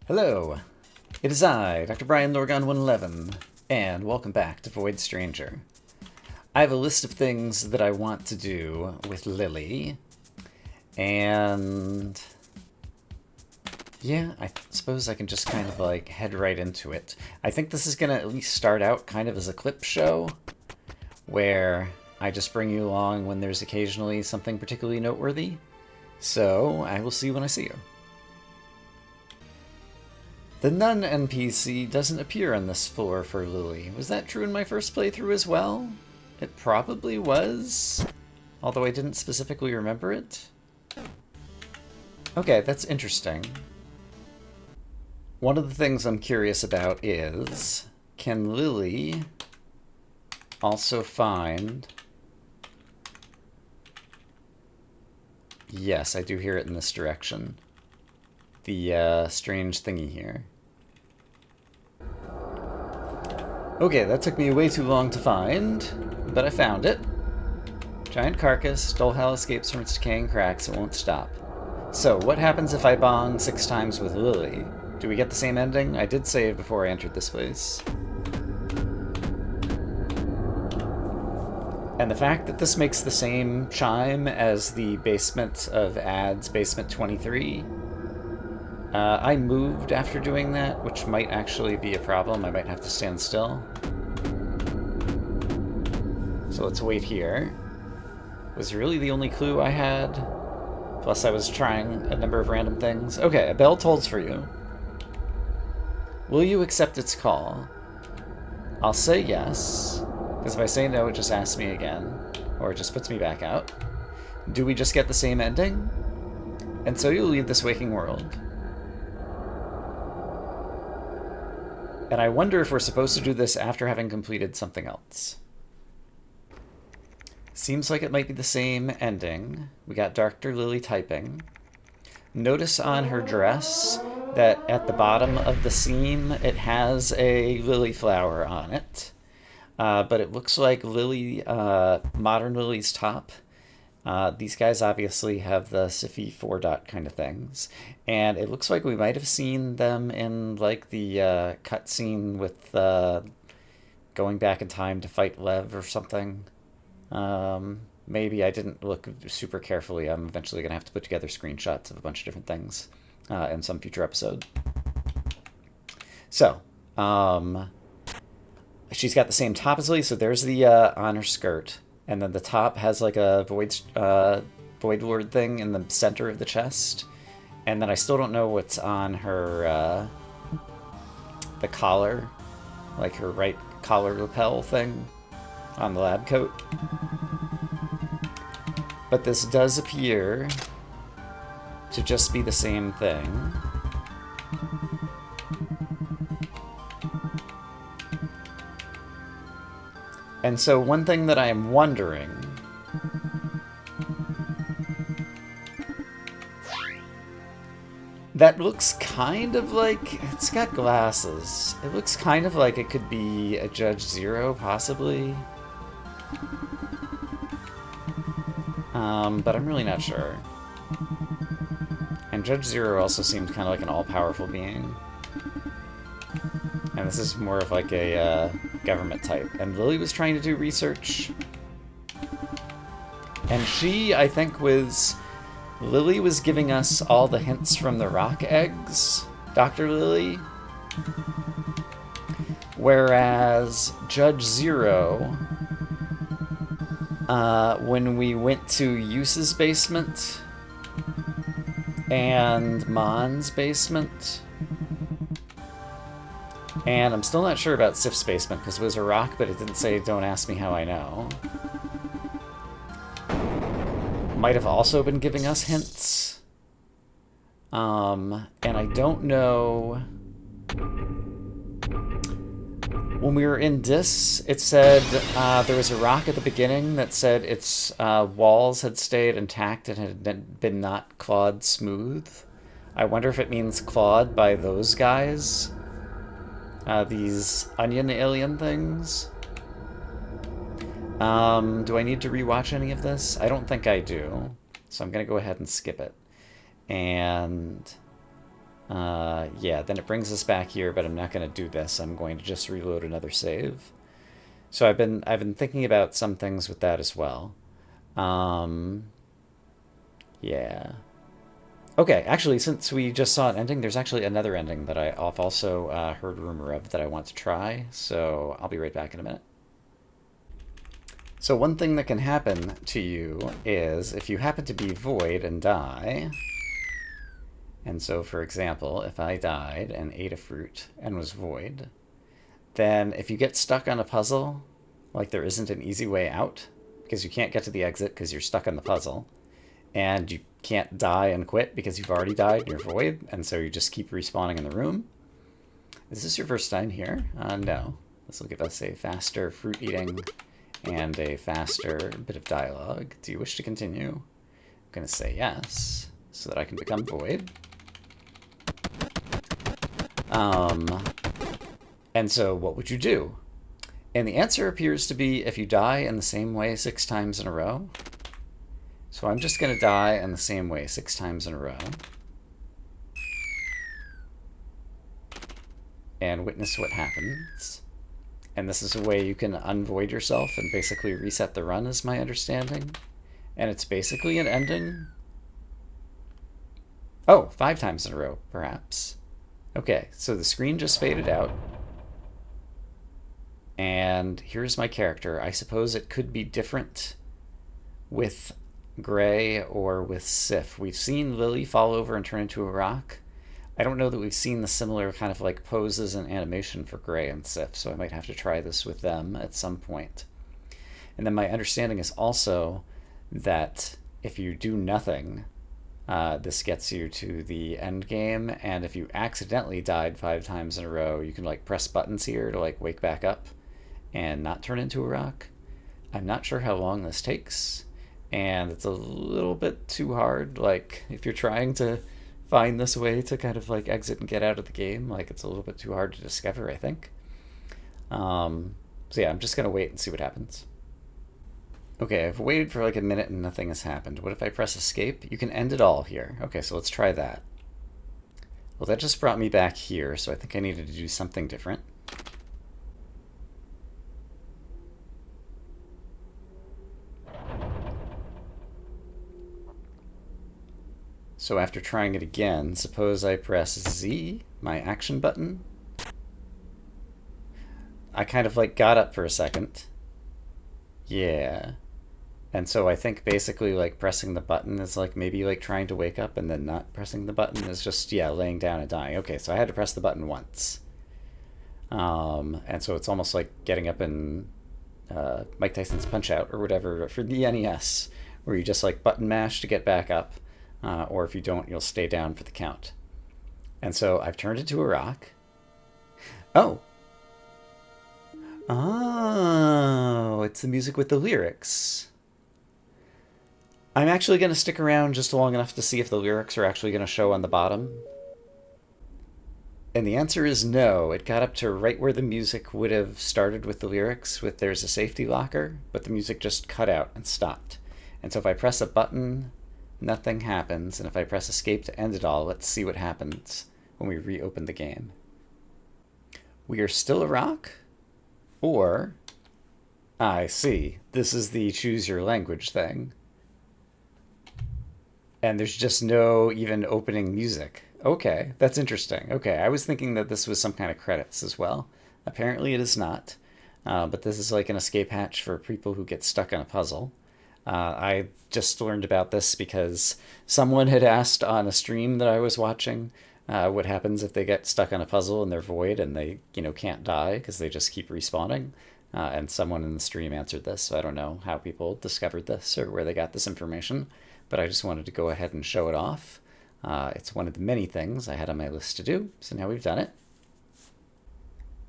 Hello, it is I, Dr. Brian Lorgon 111, and welcome back to Void Stranger. I have a list of things that I want to do with Lily, and yeah, I suppose I can just kind of like head right into it. I think this is gonna at least start out kind of as a clip show, where I just bring you along when there's occasionally something particularly noteworthy. So I will see you when I see you. The nun NPC doesn't appear on this floor for Lily. Was that true in my first playthrough as well? It probably was, although I didn't specifically remember it. Okay, that's interesting. One of the things I'm curious about is, can Lily also find... Yes, I do hear it in this direction. The strange thingy here. Okay, that took me way too long to find, but I found it. Giant carcass, Dolhal escapes from its decaying cracks, it won't stop. So, what happens if I bong 6 times with Lily? Do we get the same ending? I did save before I entered this place. And the fact that this makes the same chime as the basement of ads, basement 23, I moved after doing that, which might actually be a problem. I might have to stand still. So let's wait here. Was really the only clue I had. Plus I was trying a number of random things. Okay, a bell tolls for you. Will you accept its call? I'll say yes, because if I say no, it just asks me again, or it just puts me back out. Do we just get the same ending? And so you'll leave this waking world. And I wonder if we're supposed to do this after having completed something else. Seems like it might be the same ending. We got Dr. Lily typing. Notice on her dress that at the bottom of the seam it has a lily flower on it. But it looks like Lily, modern Lily's top. These guys obviously have the Siffy 4-dot kind of things. And it looks like we might have seen them in like the cutscene with going back in time to fight Lev or something. Maybe I didn't look super carefully. I'm eventually going to have to put together screenshots of a bunch of different things in some future episode. So, she's got the same top as Lily, so there's the on her skirt. And then the top has like a void lord thing in the center of the chest. And then I still don't know what's on her, the collar, like her right collar lapel thing on the lab coat. But this does appear to just be the same thing. And so one thing that I am wondering... That looks kind of like... It's got glasses. It looks kind of like it could be a Judge Zero, possibly. But I'm really not sure. And Judge Zero also seemed kind of like an all-powerful being. And this is more of like a government type. And Lily was trying to do research. And she, I think, was... Lily was giving us all the hints from the rock eggs, Dr. Lily. Whereas Judge Zero, when we went to Yusa's basement and Mon's basement, and I'm still not sure about Sif's basement because it was a rock, but it didn't say don't ask me how I know. Might have also been giving us hints. And I don't know... When we were in Dis, it said there was a rock at the beginning that said its walls had stayed intact and had been not clawed smooth. I wonder if it means clawed by those guys. These onion alien things. Do I need to rewatch any of this? I don't think I do. So I'm going to go ahead and skip it. And Yeah, then it brings us back here, but I'm not going to do this. I'm going to just reload another save. So I've been thinking about some things with that as well. Um, yeah. Okay, actually, since we just saw an ending, there's actually another ending that I've also heard rumor of that I want to try. So I'll be right back in a minute. So one thing that can happen to you is if you happen to be void and die, and so for example, if I died and ate a fruit and was void, then if you get stuck on a puzzle, like there isn't an easy way out, because you can't get to the exit because you're stuck on the puzzle, and you can't die and quit because you've already died and you're void, and so you just keep respawning in the room. Is this your first time here? No. This will give us a faster fruit eating and a faster bit of dialogue. Do you wish to continue? I'm going to say yes, so that I can become void. And so what would you do? And the answer appears to be if you die in the same way 6 times in a row. So I'm just going to die in the same way 6 times in a row. And witness what happens. And this is a way you can unvoid yourself and basically reset the run, is my understanding. And it's basically an ending. Oh, 5 times in a row, perhaps. Okay, so the screen just faded out. And here's my character. I suppose it could be different with Gray or with Sif. We've seen Lily fall over and turn into a rock. I don't know that we've seen the similar kind of like poses and animation for Gray and Sif, so I might have to try this with them at some point. And then my understanding is also that if you do nothing, this gets you to the end game, and if you accidentally died 5 times in a row, you can like press buttons here to like wake back up and not turn into a rock. I'm not sure how long this takes, and it's a little bit too hard. Like, if you're trying to find this way to kind of like exit and get out of the game, like it's a little bit too hard to discover, I think. So yeah, I'm just gonna wait and see what happens. Okay, I've waited for like a minute and nothing has happened. What if I press escape? You can end it all here. Okay, so let's try that. Well, that just brought me back here, so I think I needed to do something different. So after trying it again, suppose I press Z, my action button. I kind of like got up for a second. Yeah. And so I think basically like pressing the button is like maybe like trying to wake up, and then not pressing the button is just, yeah, laying down and dying. Okay, so I had to press the button once. And so it's almost like getting up in Mike Tyson's Punch-Out or whatever for the NES, where you just like button mash to get back up. Or if you don't, you'll stay down for the count. And so I've turned into a rock. Oh! Oh, it's the music with the lyrics. I'm actually going to stick around just long enough to see if the lyrics are actually going to show on the bottom. And the answer is no. It got up to right where the music would have started with the lyrics, with "there's a safety locker," but the music just cut out and stopped. And so if I press a button, nothing happens, and if I press escape to end it all, let's see what happens when we reopen the game. We are still a rock? Or, I see, this is the choose your language thing. And there's just no even opening music. Okay, that's interesting. Okay, I was thinking that this was some kind of credits as well. Apparently it is not, but this is like an escape hatch for people who get stuck on a puzzle. I just learned about this because someone had asked on a stream that I was watching what happens if they get stuck on a puzzle and they're void and they, can't die because they just keep respawning. And someone in the stream answered this, so I don't know how people discovered this or where they got this information, but I just wanted to go ahead and show it off. It's one of the many things I had on my list to do, so now we've done it.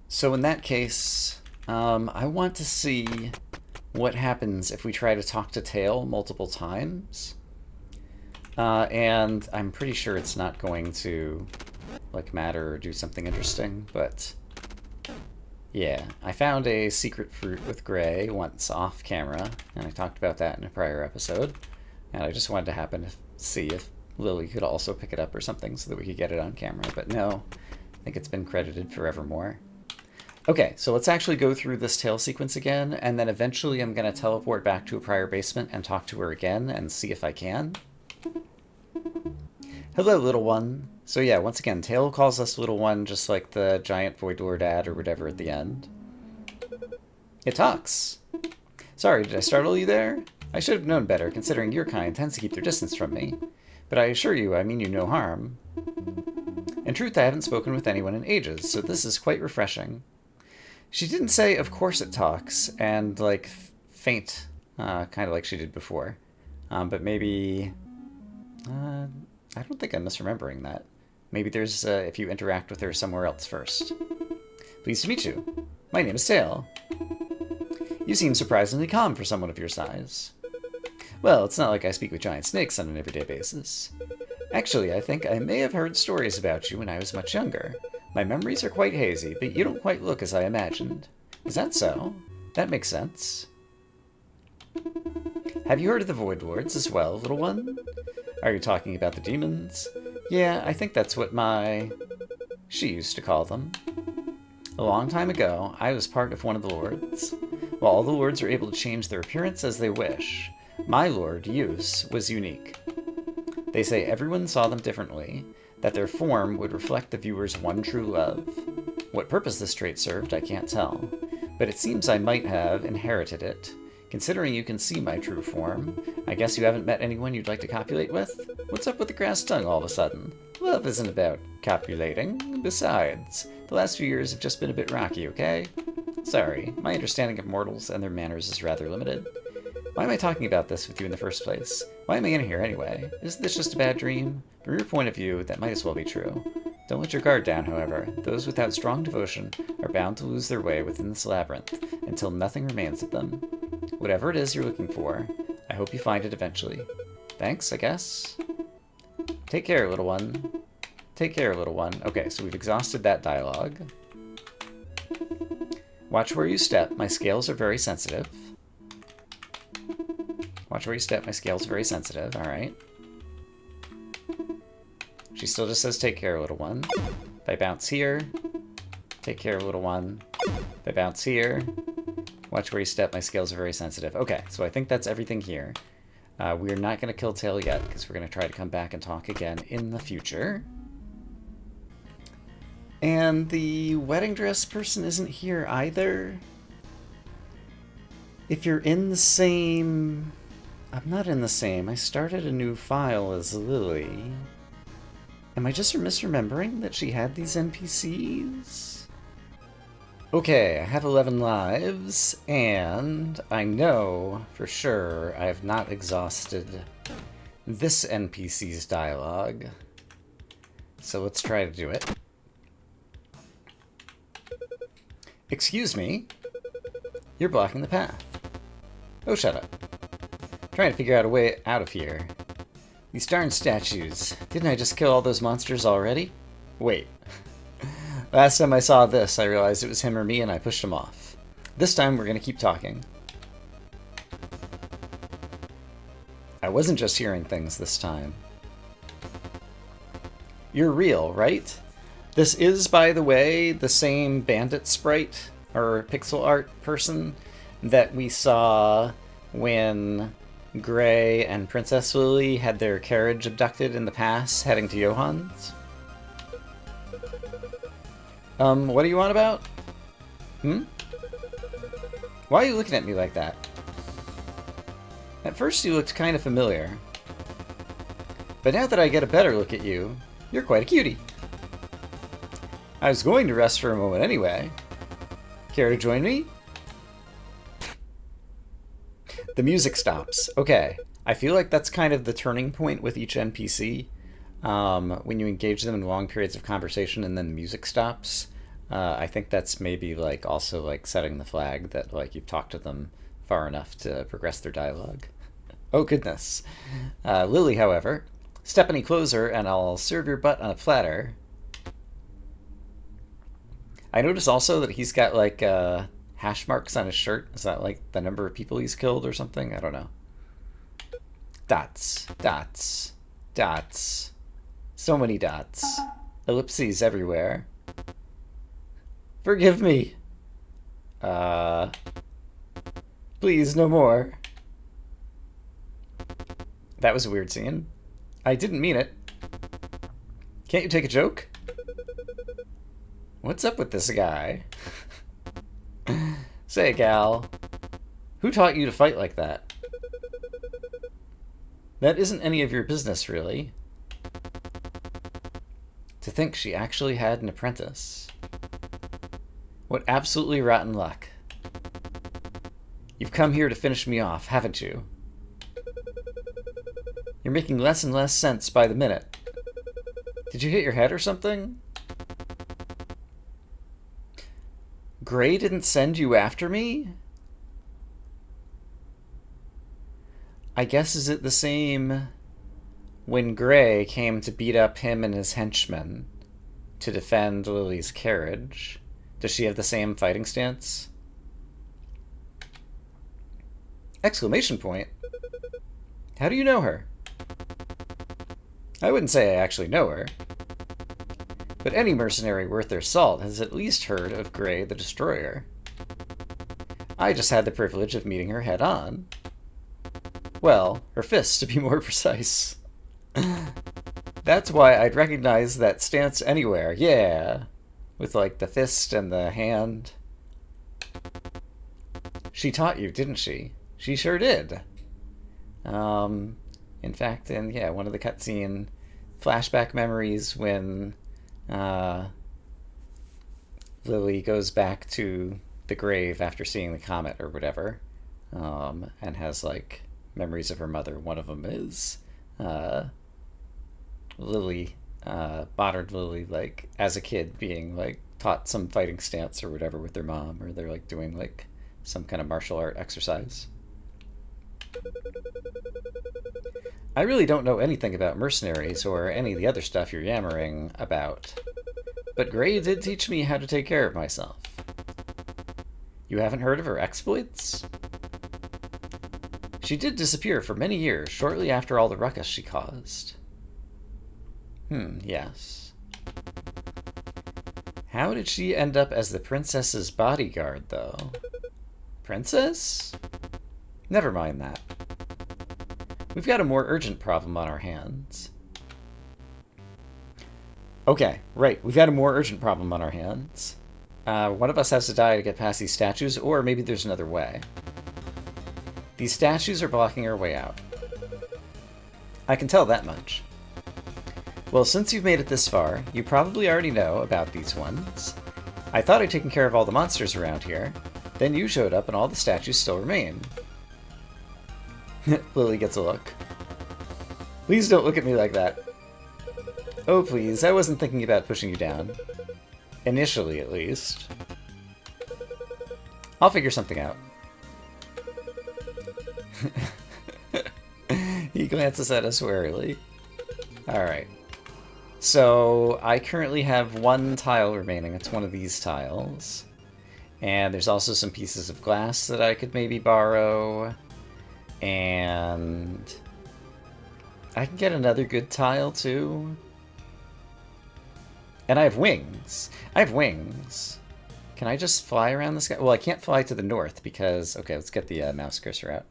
So in that case, I want to see what happens if we try to talk to Tail multiple times. And I'm pretty sure it's not going to matter or do something interesting, but yeah, I found a secret fruit with Gray once off camera, and I talked about that in a prior episode, and I just wanted to happen to see if Lily could also pick it up or something so that we could get it on camera, but no, I think it's been credited forevermore. Okay, so let's actually go through this tail sequence again, and then eventually I'm going to teleport back to a prior basement and talk to her again and see if I can. Hello, little one. So yeah, once again, Tail calls us little one just like the giant Void Lord ad or whatever at the end. It talks. Sorry, did I startle you there? I should have known better, considering your kind tends to keep their distance from me. But I assure you, I mean you no harm. In truth, I haven't spoken with anyone in ages, so this is quite refreshing. She didn't say, of course it talks, and, like, faint, kind of like she did before. But maybe... I don't think I'm misremembering that. Maybe there's, if you interact with her somewhere else first. Pleased to meet you. My name is Tail. You seem surprisingly calm for someone of your size. Well, it's not like I speak with giant snakes on an everyday basis. Actually, I think I may have heard stories about you when I was much younger. My memories are quite hazy, but you don't quite look as I imagined. Is that so? That makes sense. Have you heard of the Void Lords as well, little one? Are you talking about the demons? Yeah, I think that's what she used to call them. A long time ago, I was part of one of the lords. While all the lords are able to change their appearance as they wish, my lord, Use, was unique. They say everyone saw them differently, that their form would reflect the viewer's one true love. What purpose this trait served, I can't tell, but it seems I might have inherited it. Considering you can see my true form, I guess you haven't met anyone you'd like to copulate with? What's up with the grass tongue all of a sudden? Love isn't about copulating. Besides, the last few years have just been a bit rocky, okay? Sorry, my understanding of mortals and their manners is rather limited. Why am I talking about this with you in the first place? Why am I in here anyway? Isn't this just a bad dream? From your point of view, that might as well be true. Don't let your guard down, however. Those without strong devotion are bound to lose their way within this labyrinth until nothing remains of them. Whatever it is you're looking for, I hope you find it eventually. Thanks, I guess. Take care, little one. Take care, little one. Okay, so we've exhausted that dialogue. Watch where you step. My scales are very sensitive. Watch where you step. My scales are very sensitive. All right. She still just says, take care, little one. If I bounce here, take care, little one. If I bounce here, watch where you step. My scales are very sensitive. Okay, so I think that's everything here. We're not going to kill Tail yet, because we're going to try to come back and talk again in the future. And the wedding dress person isn't here either. If you're in the same... I'm not in the same. I started a new file as Lily. Am I just misremembering that she had these NPCs? Okay, I have 11 lives, and I know for sure I have not exhausted this NPC's dialogue. So let's try to do it. Excuse me? You're blocking the path. Oh, shut up. Trying to figure out a way out of here. These darn statues. Didn't I just kill all those monsters already? Wait. Last time I saw this, I realized it was him or me, and I pushed him off. This time, we're going to keep talking. I wasn't just hearing things this time. You're real, right? This is, by the way, the same bandit sprite, or pixel art person, that we saw when Gray and Princess Lily had their carriage abducted in the past, heading to Johann's. What do you want about? Why are you looking at me like that? At first you looked kind of familiar. But now that I get a better look at you, you're quite a cutie. I was going to rest for a moment anyway. Care to join me? The music stops. Okay. I feel like that's kind of the turning point with each NPC. When you engage them in long periods of conversation and then the music stops. I think that's maybe like also like setting the flag that like you've talked to them far enough to progress their dialogue. Oh goodness. Lily, however, step any closer and I'll serve your butt on a platter. I notice also that he's got like hash marks on his shirt. Is that like the number of people he's killed or something? I don't know. Dots. Dots. Dots. So many dots. Ellipses everywhere. Forgive me. Please, no more. That was a weird scene. I didn't mean it. Can't you take a joke? What's up with this guy? Say, gal, who taught you to fight like that? That isn't any of your business, really. To think she actually had an apprentice. What absolutely rotten luck. You've come here to finish me off, haven't you? You're making less and less sense by the minute. Did you hit your head or something? Gray didn't send you after me? I guess is it the same when Gray came to beat up him and his henchmen to defend Lily's carriage? Does she have the same fighting stance? Exclamation point. How do you know her? I wouldn't say I actually know her. But any mercenary worth their salt has at least heard of Gray the Destroyer. I just had the privilege of meeting her head-on. Well, her fists, to be more precise. That's why I'd recognize that stance anywhere, yeah. With, like, the fist and the hand. She taught you, didn't she? She sure did. In fact, in, one of the cutscene flashback memories when Lily goes back to the grave after seeing the comet or whatever, and has, like, memories of her mother. One of them is Lily, modern Lily, like, as a kid being, like, taught some fighting stance or whatever with their mom, or they're, like, doing, like, some kind of martial art exercise. I really don't know anything about mercenaries or any of the other stuff you're yammering about, but Gray did teach me how to take care of myself. You haven't heard of her exploits? She did disappear for many years, shortly after all the ruckus she caused. Yes. How did she end up as the princess's bodyguard, though? Princess? Never mind that. We've got a more urgent problem on our hands. Okay, right, we've got a more urgent problem on our hands. One of us has to die to get past these statues, or maybe there's another way. These statues are blocking our way out. I can tell that much. Well, since you've made it this far, you probably already know about these ones. I thought I'd taken care of all the monsters around here. Then you showed up and all the statues still remain. Lily gets a look. Please don't look at me like that. Oh, please, I wasn't thinking about pushing you down. Initially, at least. I'll figure something out. He glances at us warily. Alright. So, I currently have one tile remaining. It's one of these tiles. And there's also some pieces of glass that I could maybe borrow. And I can get another good tile, too. And I have wings. I have wings. Can I just fly around the sky? Well, I can't fly to the north because... Okay, let's get the mouse cursor out.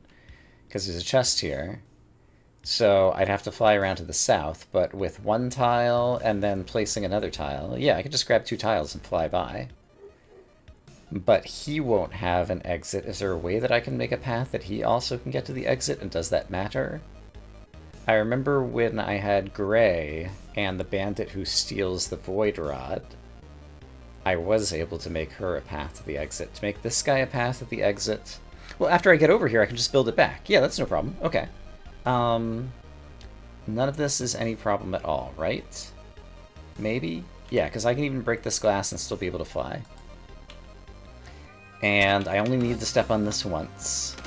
Because there's a chest here. So I'd have to fly around to the south, but with one tile and then placing another tile, yeah, I could just grab two tiles and fly by. But he won't have an exit. Is there a way that I can make a path that he also can get to the exit, and does that matter? I remember when I had Gray and the bandit who steals the Void Rod, I was able to make her a path to the exit. To make this guy a path at the exit... Well, after I get over here, I can just build it back. Yeah, that's no problem. Okay. None of this is any problem at all, right? Maybe? Yeah, because I can even break this glass and still be able to fly. And I only need to step on this once.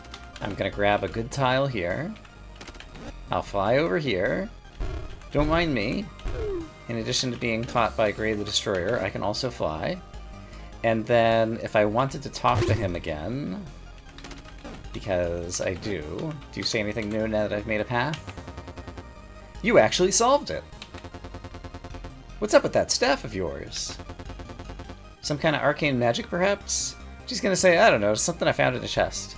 I'm going to grab a good tile here. I'll fly over here. Don't mind me. In addition to being taught by Gray the Destroyer, I can also fly. And then, if I wanted to talk to him again... Because I do. Do you say anything new now that I've made a path? You actually solved it! What's up with that staff of yours? Some kind of arcane magic, perhaps? She's gonna say, I don't know, something I found in a chest.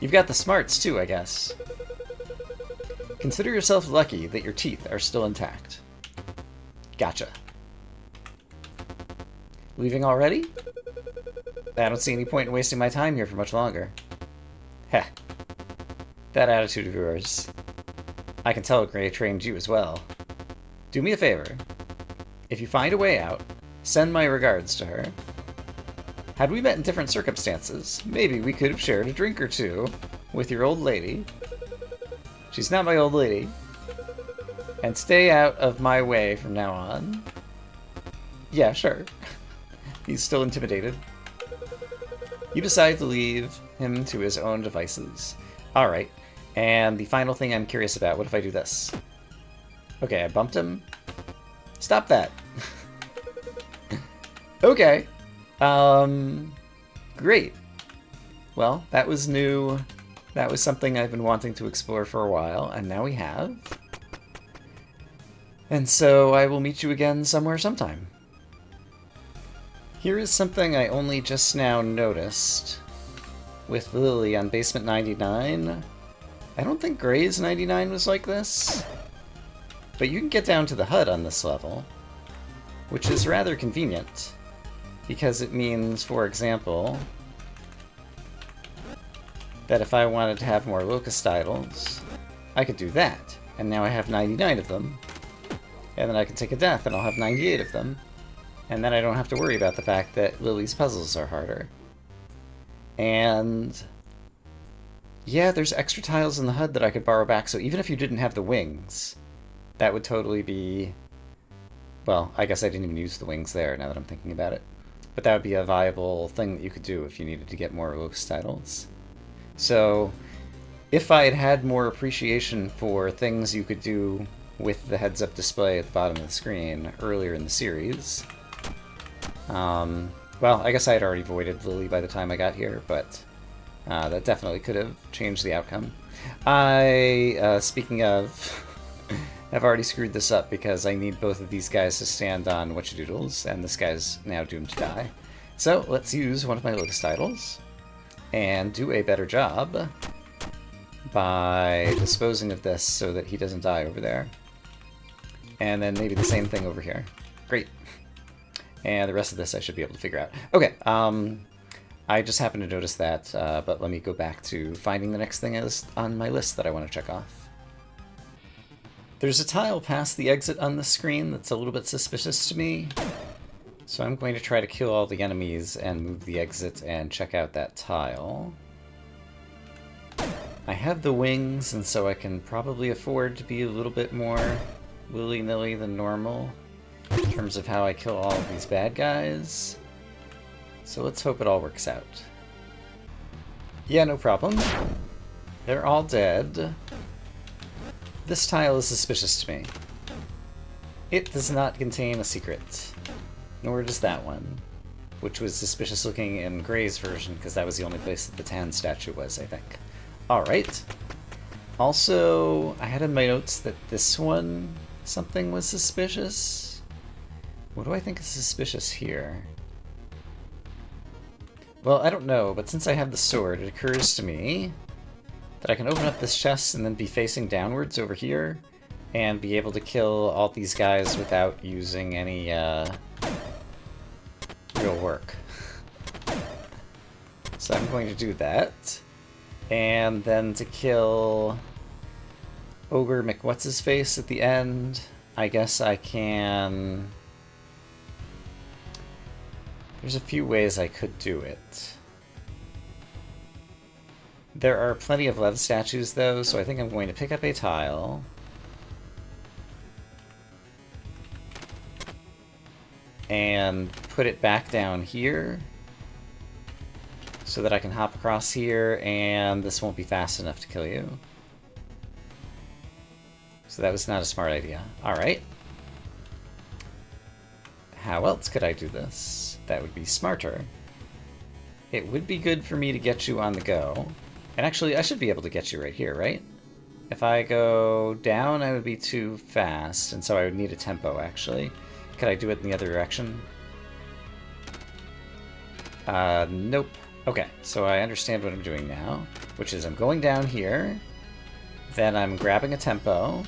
You've got the smarts, too, I guess. Consider yourself lucky that your teeth are still intact. Gotcha. Leaving already? I don't see any point in wasting my time here for much longer. Heh. That attitude of yours. I can tell Gray trained you as well. Do me a favor. If you find a way out, send my regards to her. Had we met in different circumstances, maybe we could have shared a drink or two with your old lady. She's not my old lady. And stay out of my way from now on. Yeah, sure. He's still intimidated. You decide to leave him to his own devices. Alright, and the final thing I'm curious about, what if I do this? Okay, I bumped him. Stop that. Okay. Great. Well, that was new. That was something I've been wanting to explore for a while, and now we have. And so I will meet you again somewhere sometime. Here is something I only just now noticed with Lily on Basement 99. I don't think Gray's 99 was like this, but you can get down to the HUD on this level, which is rather convenient, because it means, for example, that if I wanted to have more locust idols, I could do that, and now I have 99 of them, and then I can take a death and I'll have 98 of them. And then I don't have to worry about the fact that Lily's puzzles are harder. And yeah, there's extra tiles in the HUD that I could borrow back, so even if you didn't have the wings, that would totally be... Well, I guess I didn't even use the wings there, now that I'm thinking about it. But that would be a viable thing that you could do if you needed to get more locust titles. So, if I had had more appreciation for things you could do with the heads-up display at the bottom of the screen earlier in the series... well, I guess I had already voided Lily by the time I got here, but that definitely could have changed the outcome. Speaking of, I've already screwed this up because I need both of these guys to stand on whatchadoodles, and this guy's now doomed to die. So let's use one of my locust idols and do a better job by disposing of this so that he doesn't die over there. And then maybe the same thing over here. Great. And the rest of this I should be able to figure out. Okay, I just happened to notice that, but let me go back to finding the next thing is on my list that I want to check off. There's a tile past the exit on the screen that's a little bit suspicious to me, so I'm going to try to kill all the enemies and move the exit and check out that tile. I have the wings, and so I can probably afford to be a little bit more willy-nilly than normal in terms of how I kill all of these bad guys. So let's hope it all works out. Yeah, no problem. They're all dead. This tile is suspicious to me. It does not contain a secret. Nor does that one. Which was suspicious looking in Gray's version, because that was the only place that the Tan statue was, I think. Alright. Also, I had in my notes that this one, something was suspicious. What do I think is suspicious here? Well, I don't know, but since I have the sword, it occurs to me that I can open up this chest and then be facing downwards over here and be able to kill all these guys without using any real work. So I'm going to do that. And then to kill Ogre McWhat's-his-face at the end, I guess I can... There's a few ways I could do it. There are plenty of Lev statues, though, so I think I'm going to pick up a tile. And put it back down here, so that I can hop across here, and this won't be fast enough to kill you. So that was not a smart idea. Alright. How else could I do this? That would be smarter. It would be good for me to get you on the go. And actually, I should be able to get you right here, right? If I go down, I would be too fast, and so I would need a tempo, actually. Could I do it in the other direction? Nope. Okay, so I understand what I'm doing now, which is I'm going down here, then I'm grabbing a tempo,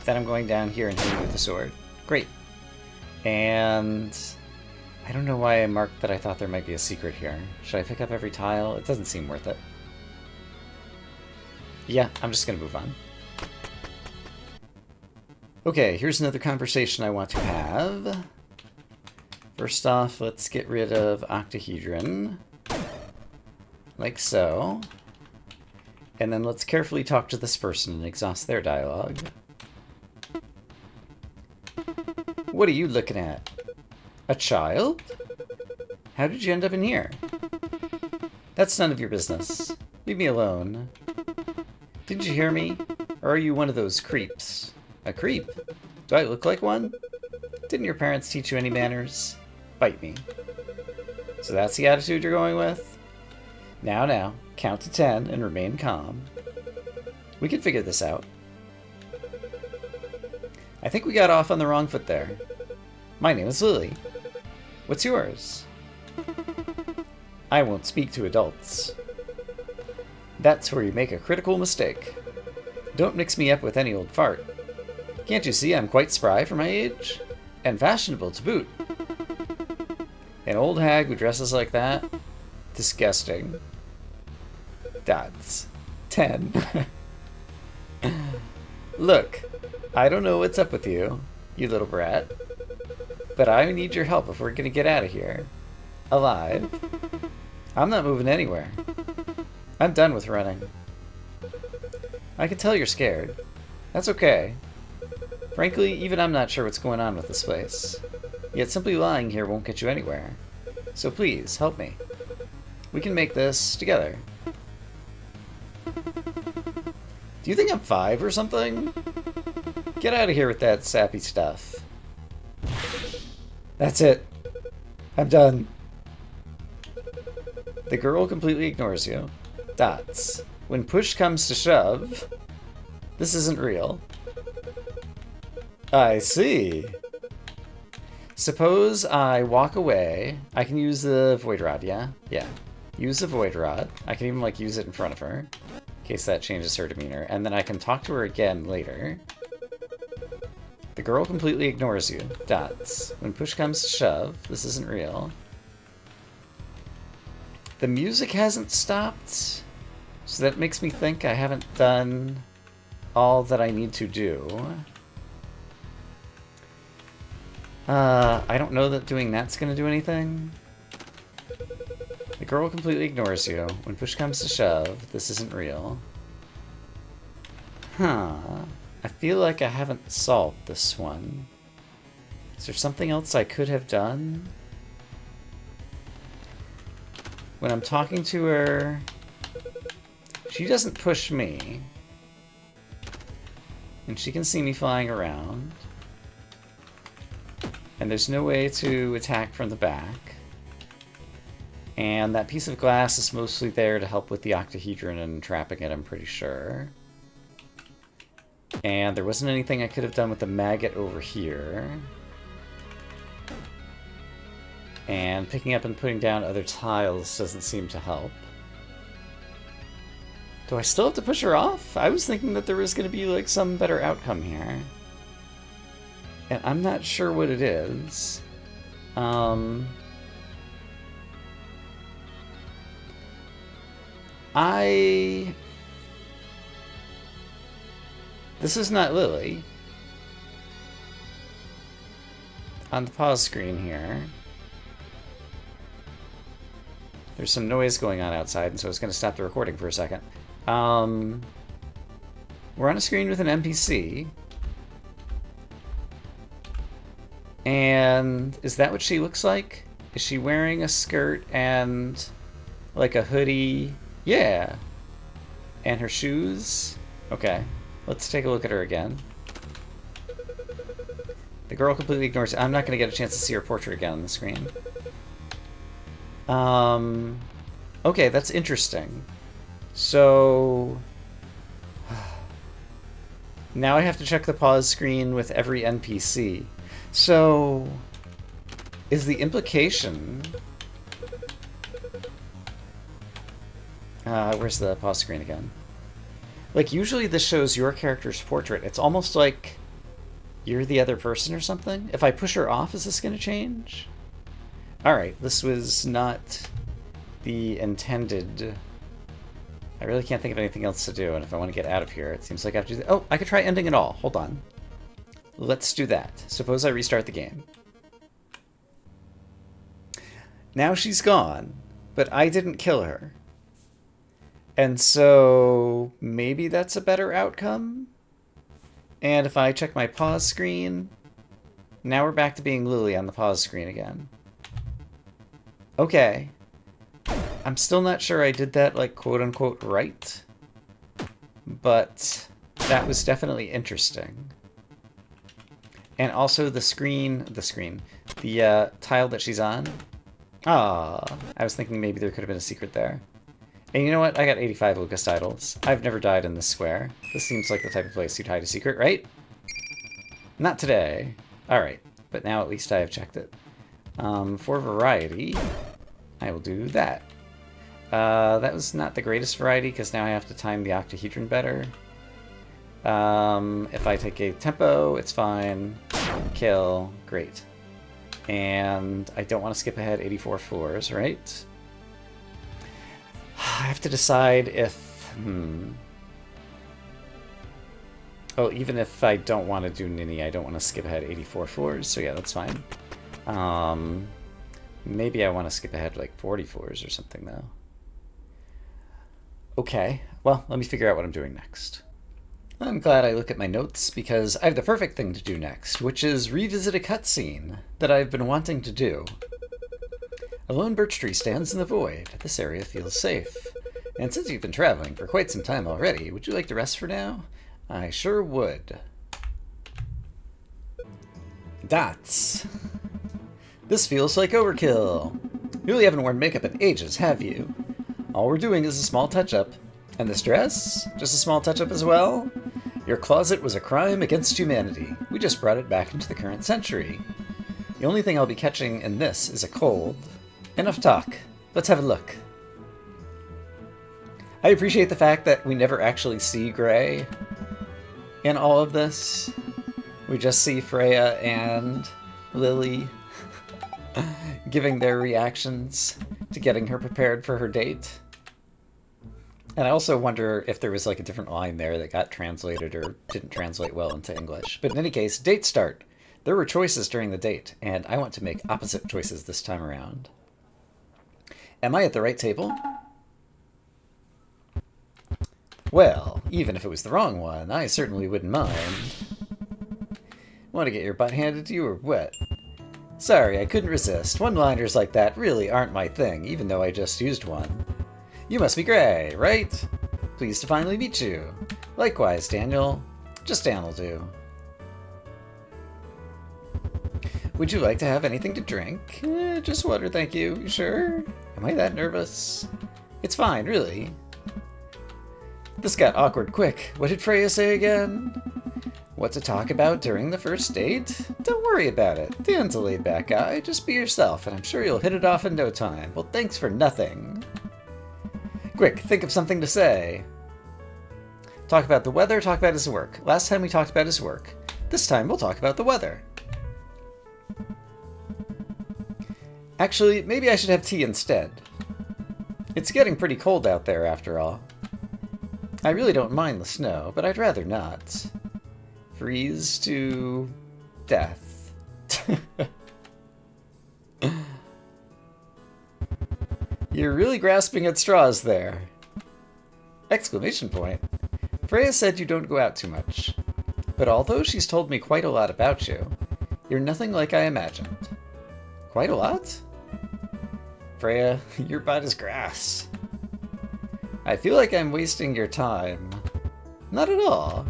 then I'm going down here and hitting with the sword. Great. And I don't know why I marked that I thought there might be a secret here. Should I pick up every tile? It doesn't seem worth it. Yeah, I'm just going to move on. Okay, here's another conversation I want to have. First off, let's get rid of octahedron. Like so. And then let's carefully talk to this person and exhaust their dialogue. What are you looking at? A child? How did you end up in here? That's none of your business. Leave me alone. Didn't you hear me? Or are you one of those creeps? A creep? Do I look like one? Didn't your parents teach you any manners? Bite me. So that's the attitude you're going with? Now, count to 10 and remain calm. We can figure this out. I think we got off on the wrong foot there. My name is Lily. What's yours? I won't speak to adults. That's where you make a critical mistake. Don't mix me up with any old fart. Can't you see I'm quite spry for my age? And fashionable to boot. An old hag who dresses like that? Disgusting. Dots. 10. Look, I don't know what's up with you, you little brat. But I need your help if we're gonna get out of here. Alive. I'm not moving anywhere. I'm done with running. I can tell you're scared. That's okay. Frankly, even I'm not sure what's going on with this place. Yet simply lying here won't get you anywhere. So please, help me. We can make this together. Do you think I'm 5 or something? Get out of here with that sappy stuff. That's it. I'm done. The girl completely ignores you. Dots. When push comes to shove, this isn't real. I see. Suppose I walk away. I can use the void rod, yeah? Yeah. Use the void rod. I can even, like, use it in front of her, in case that changes her demeanor. And then I can talk to her again later. The girl completely ignores you. Dots. When push comes to shove, this isn't real. The music hasn't stopped, so that makes me think I haven't done all that I need to do. I don't know that doing that's gonna do anything. The girl completely ignores you. When push comes to shove, this isn't real. Huh. I feel like I haven't solved this one. Is there something else I could have done? When I'm talking to her, she doesn't push me. And she can see me flying around. And there's no way to attack from the back. And that piece of glass is mostly there to help with the octahedron and trapping it, I'm pretty sure. And there wasn't anything I could have done with the maggot over here. And picking up and putting down other tiles doesn't seem to help. Do I still have to push her off? I was thinking that there was going to be, like, some better outcome here. And I'm not sure what it is. This is not Lily. On the pause screen here, there's some noise going on outside, and so it's going to stop the recording for a second. We're on a screen with an NPC. And is that what she looks like? Is she wearing a skirt and like a hoodie? Yeah. And her shoes? Okay. Let's take a look at her again. The girl completely ignores it. I'm not going to get a chance to see her portrait again on the screen. Okay, that's interesting. So Now I have to check the pause screen with every NPC. So, is the implication... where's the pause screen again? Like, usually this shows your character's portrait. It's almost like you're the other person or something. If I push her off, is this going to change? Alright, this was not the intended... I really can't think of anything else to do, and if I want to get out of here, it seems like I have to do... Oh, I could try ending it all. Hold on. Let's do that. Suppose I restart the game. Now she's gone, but I didn't kill her. And so maybe that's a better outcome? And if I check my pause screen, now we're back to being Lily on the pause screen again. Okay. I'm still not sure I did that, like, quote-unquote right. But that was definitely interesting. And also the tile that she's on. Ah, I was thinking maybe there could have been a secret there. And you know what? I got 85 Lucas titles. I've never died in this square. This seems like the type of place you'd hide a secret, right? Not today. Alright, but now at least I have checked it. For variety, I will do that. That was not the greatest variety, because now I have to time the octahedron better. If I take a tempo, it's fine. Kill, great. And I don't want to skip ahead 84 floors, right? I have to decide if... Oh, even if I don't want to do Ninny, I don't want to skip ahead 84 floors, so yeah, that's fine. Maybe I want to skip ahead like 40 floors or something, though. Okay, well, let me figure out what I'm doing next. I'm glad I look at my notes, because I have the perfect thing to do next, which is revisit a cutscene that I've been wanting to do. A lone birch tree stands in the void. This area feels safe. And since you've been traveling for quite some time already, would you like to rest for now? I sure would. Dots. This feels like overkill. You really haven't worn makeup in ages, have you? All we're doing is a small touch-up. And this dress? Just a small touch-up as well? Your closet was a crime against humanity. We just brought it back into the current century. The only thing I'll be catching in this is a cold. Enough talk. Let's have a look. I appreciate the fact that we never actually see Gray in all of this. We just see Freya and Lily giving their reactions to getting her prepared for her date. And I also wonder if there was like a different line there that got translated or didn't translate well into English. But in any case, date start. There were choices during the date, and I want to make opposite choices this time around. Am I at the right table? Well, even if it was the wrong one, I certainly wouldn't mind. Want to get your butt handed to you or what? Sorry, I couldn't resist. One-liners like that really aren't my thing, even though I just used one. You must be Gray, right? Pleased to finally meet you. Likewise, Daniel. Just Dan will do. Would you like to have anything to drink? Just water, thank you. You sure? Am I that nervous? It's fine, really. This got awkward quick. What did Freya say again? What to talk about during the first date? Don't worry about it. Dan's a laid-back guy. Just be yourself, and I'm sure you'll hit it off in no time. Well, thanks for nothing. Quick, think of something to say. Talk about the weather, talk about his work. Last time we talked about his work. This time we'll talk about the weather. Actually, maybe I should have tea instead. It's getting pretty cold out there, after all. I really don't mind the snow, but I'd rather not. Freeze to death. You're really grasping at straws there. Exclamation point. Freya said you don't go out too much. But although she's told me quite a lot about you, you're nothing like I imagined. Quite a lot? Freya, your butt is grass. I feel like I'm wasting your time. Not at all.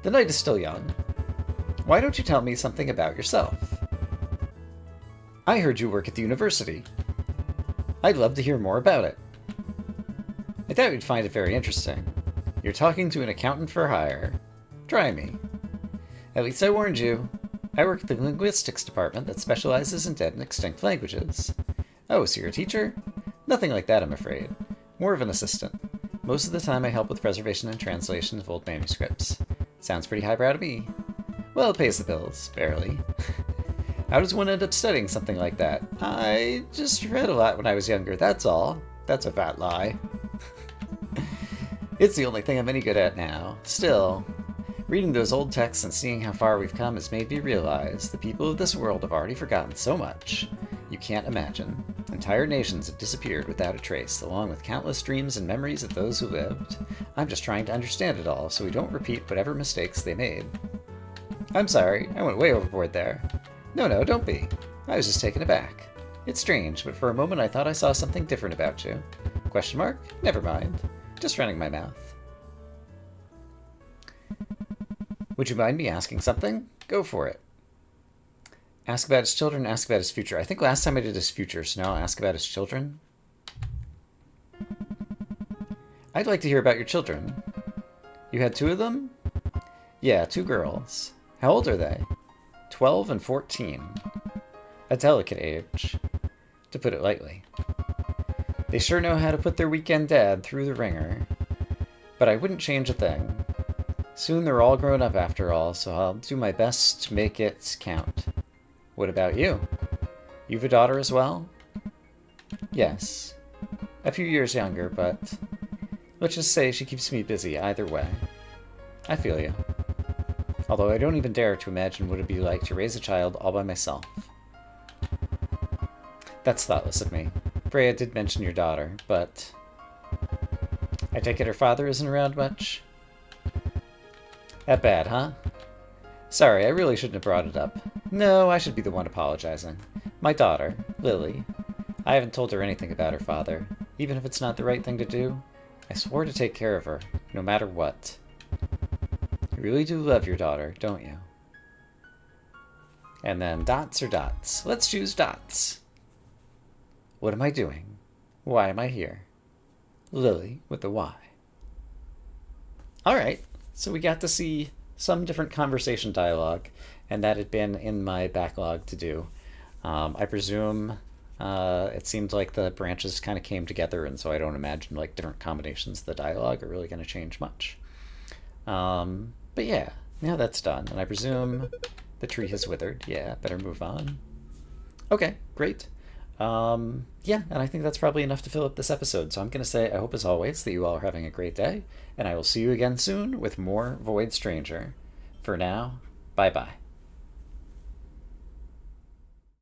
The night is still young. Why don't you tell me something about yourself? I heard you work at the university. I'd love to hear more about it. I thought you'd find it very interesting. You're talking to an accountant for hire. Try me. At least I warned you. I work at the linguistics department that specializes in dead and extinct languages. Oh, so you're a teacher? Nothing like that, I'm afraid. More of an assistant. Most of the time I help with preservation and translation of old manuscripts. Sounds pretty highbrow to me. Well, it pays the bills, barely. How does one end up studying something like that? I just read a lot when I was younger, that's all. That's a fat lie. It's the only thing I'm any good at now. Still, reading those old texts and seeing how far we've come has made me realize the people of this world have already forgotten so much. You can't imagine. Entire nations have disappeared without a trace, along with countless dreams and memories of those who lived. I'm just trying to understand it all, so we don't repeat whatever mistakes they made. I'm sorry, I went way overboard there. No, don't be. I was just taken aback. It's strange, but for a moment I thought I saw something different about you. Question mark? Never mind. Just running my mouth. Would you mind me asking something? Go for it. Ask about his children, ask about his future. I think last time I did his future, so now I'll ask about his children. I'd like to hear about your children. You had 2 of them? Yeah, 2 girls. How old are they? 12 and 14. A delicate age, to put it lightly. They sure know how to put their weekend dad through the ringer. But I wouldn't change a thing. Soon they're all grown up after all, so I'll do my best to make it count. What about you? You've a daughter as well? Yes. A few years younger, but let's just say she keeps me busy either way. I feel you. Although I don't even dare to imagine what it'd be like to raise a child all by myself. That's thoughtless of me. Freya did mention your daughter, but I take it her father isn't around much? That bad, huh? Sorry, I really shouldn't have brought it up. No, I should be the one apologizing. My daughter, Lily. I haven't told her anything about her father, even if it's not the right thing to do. I swore to take care of her, no matter what. You really do love your daughter, don't you? And then dots or dots. Let's choose dots. What am I doing? Why am I here? Lily with a Y. Alright, so we got to see some different conversation dialogue, and that had been in my backlog to do. I presume it seemed like the branches kind of came together, and so I don't imagine like different combinations of the dialogue are really going to change much. But yeah, now that's done, and I presume the tree has withered. Yeah, better move on. Okay, great. Yeah, and I think that's probably enough to fill up this episode. So I'm going to say I hope as always that you all are having a great day, and I will see you again soon with more Void Stranger. For now, bye-bye.